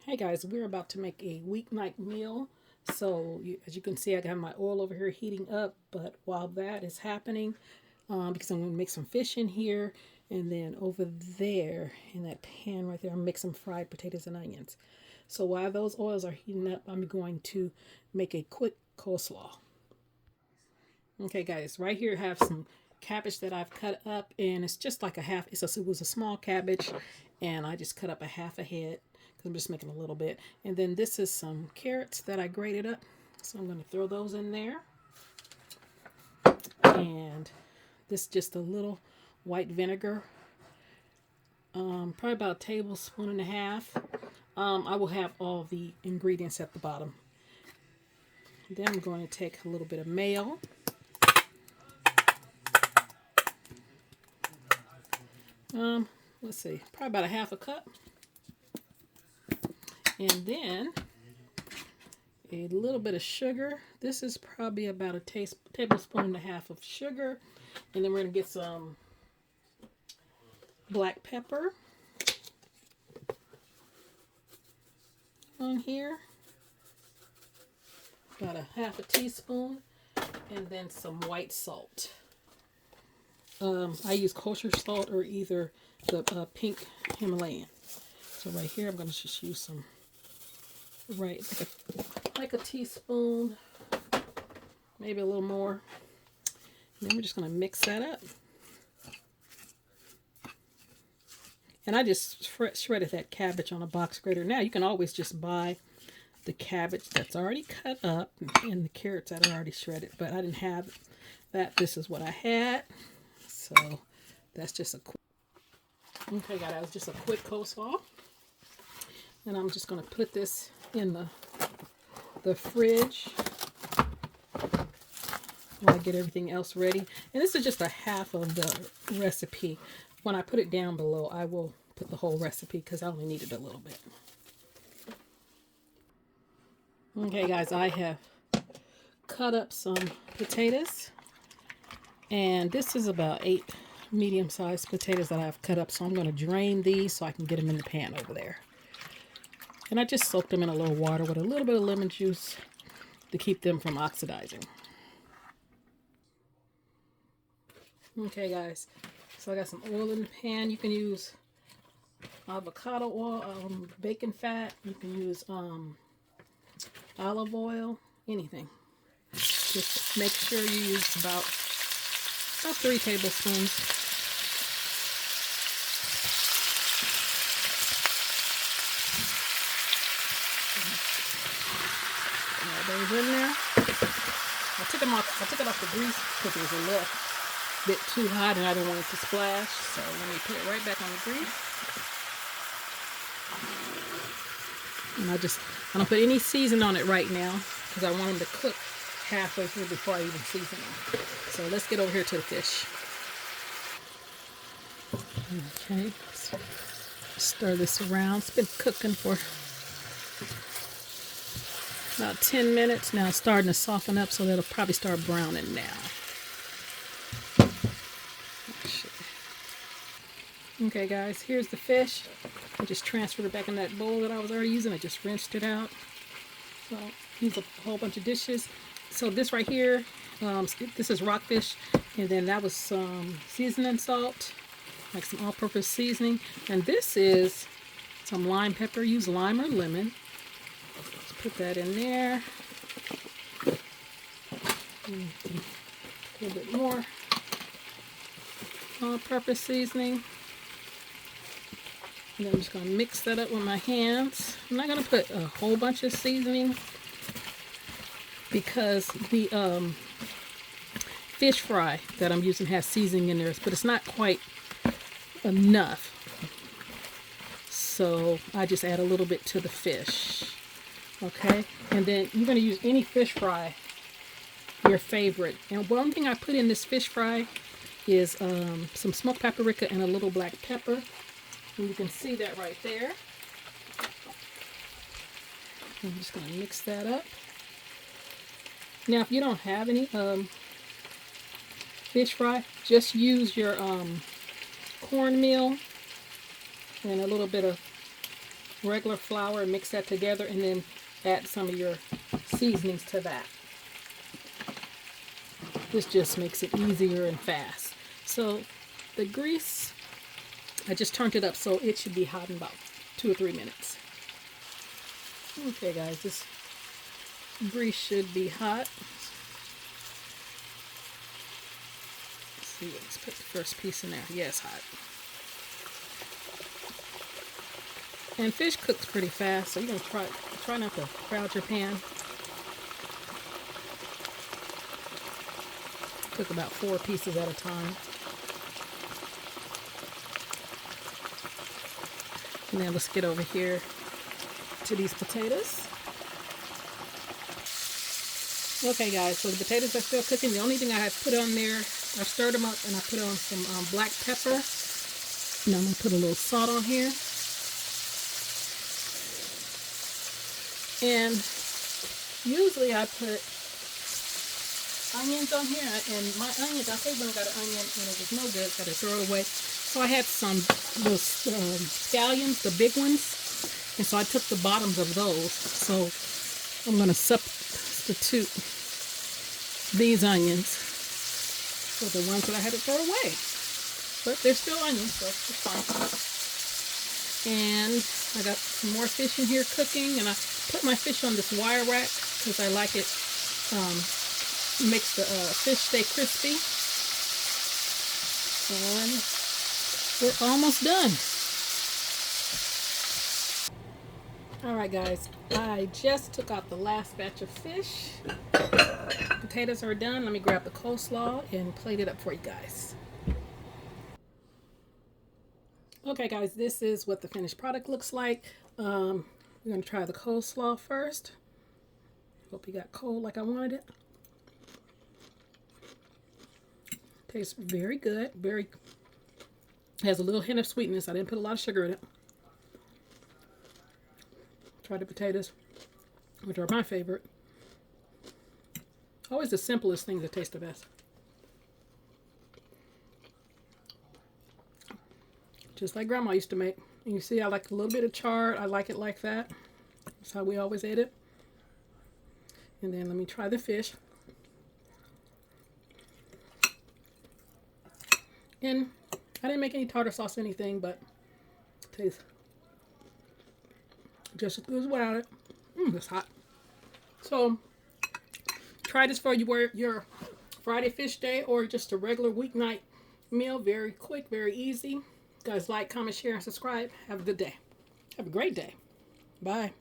Hey guys, we're about to make a weeknight meal. So as you can see, I got my oil over here heating up. But while that is happening, because I'm going to make some fish in here, and then over there in that pan right there, I'm making some fried potatoes and onions. So while those oils are heating up, I'm going to make a quick coleslaw. Okay, guys, right here I have some cabbage that I've cut up, and it's just like a half. It was a small cabbage, and I just cut up a half a head because I'm just making a little bit. And then this is some carrots that I grated up, so I'm going to throw those in there. And this is just a little white vinegar, probably about a tablespoon and a half. I will have all the ingredients at the bottom. Then I'm going to take a little bit of mayo. Let's see, probably about a half a cup. And then a little bit of sugar. This is probably about a tablespoon and a half of sugar. And then we're going to get some black pepper on here. About a half a teaspoon. And then some white salt. I use kosher salt or either the pink Himalayan. So right here, I'm going to just use some, like a teaspoon, maybe a little more. And then we're just going to mix that up. And I just shredded that cabbage on a box grater. Now you can always just buy the cabbage that's already cut up and the carrots that are already shredded. But I didn't have that. This is what I had. So that's just a quick. Okay, guys, that was just a quick coleslaw. And I'm just going to put this in the fridge while I get everything else ready. And this is just a half of the recipe. When I put it down below, I will put the whole recipe because I only needed a little bit. Okay, guys, I have cut up some potatoes. And this is about 8 medium-sized potatoes that I've cut up. So I'm going to drain these so I can get them in the pan over there. And I just soaked them in a little water with a little bit of lemon juice to keep them from oxidizing. Okay, guys. So I got some oil in the pan. You can use avocado oil, bacon fat. You can use olive oil, anything. Just make sure you use about 3 tablespoons. Those in there. I took it off the grease because it was a little bit too hot and I didn't want it to splash. So let me put it right back on the grease. And I don't put any season on it right now because I want them to cook halfway through before I even season them. So let's get over here to the fish. Okay, stir this around. It's been cooking for about 10 minutes. Now it's starting to soften up, so that'll probably start browning now. Okay, guys, here's the fish. I just transferred it back in that bowl that I was already using. I just rinsed it out. So use a whole bunch of dishes. So this right here, this is Rockfish, and then that was some seasoning salt, like some all-purpose seasoning. And this is some lime pepper. Use lime or lemon. Let's put that in there. A little bit more all-purpose seasoning. And then I'm just going to mix that up with my hands. I'm not going to put a whole bunch of seasoning because the fish fry that I'm using has seasoning in there, but it's not quite enough. So I just add a little bit to the fish. Okay, and then you're going to use any fish fry, your favorite. And one thing I put in this fish fry is some smoked paprika and a little black pepper. And you can see that right there. I'm just going to mix that up. Now, if you don't have any fish fry, just use your cornmeal and a little bit of regular flour and mix that together, and then add some of your seasonings to that. This just makes it easier and fast. So the grease, I just turned it up so it should be hot in about 2 or 3 minutes. Okay guys, this grease should be hot. Let's see, let's put the first piece in there. Yeah, it's hot. And fish cooks pretty fast, so you're going to try not to crowd your pan. Cook about 4 pieces at a time. And then let's get over here to these potatoes. Okay guys, so the potatoes are still cooking. The only thing I have put on there, I stirred them up and I put on some black pepper. Now I'm going to put a little salt on here. And usually I put onions on here, and my onions, I saved when I got an onion and it was no good, so I had to throw it away. So I had some those scallions, the big ones, and so I took the bottoms of those. So I'm going to substitute these onions for the ones that I had to throw away. But they're still onions, so it's fine. And I got some more fish in here cooking, and I put my fish on this wire rack because I like it. Makes the fish stay crispy. And we're almost done. Alright guys, I just took out the last batch of fish. Potatoes are done. Let me grab the coleslaw and plate it up for you guys. Okay guys, this is what the finished product looks like. We're going to try the coleslaw first. Hope you got cold like I wanted it. Tastes very good. Has a little hint of sweetness. I didn't put a lot of sugar in it. Try the potatoes, which are my favorite. Always the simplest things that taste the best. Just like Grandma used to make. And you see I like a little bit of chard. I like it like that. That's how we always ate it. And then let me try the fish. And I didn't make any tartar sauce or anything, but it tastes just as good as without it. It's hot. So try this for your Friday fish day or just a regular weeknight meal. Very quick, very easy. Guys, like, comment, share, and subscribe. Have a good day. Have a great day. Bye.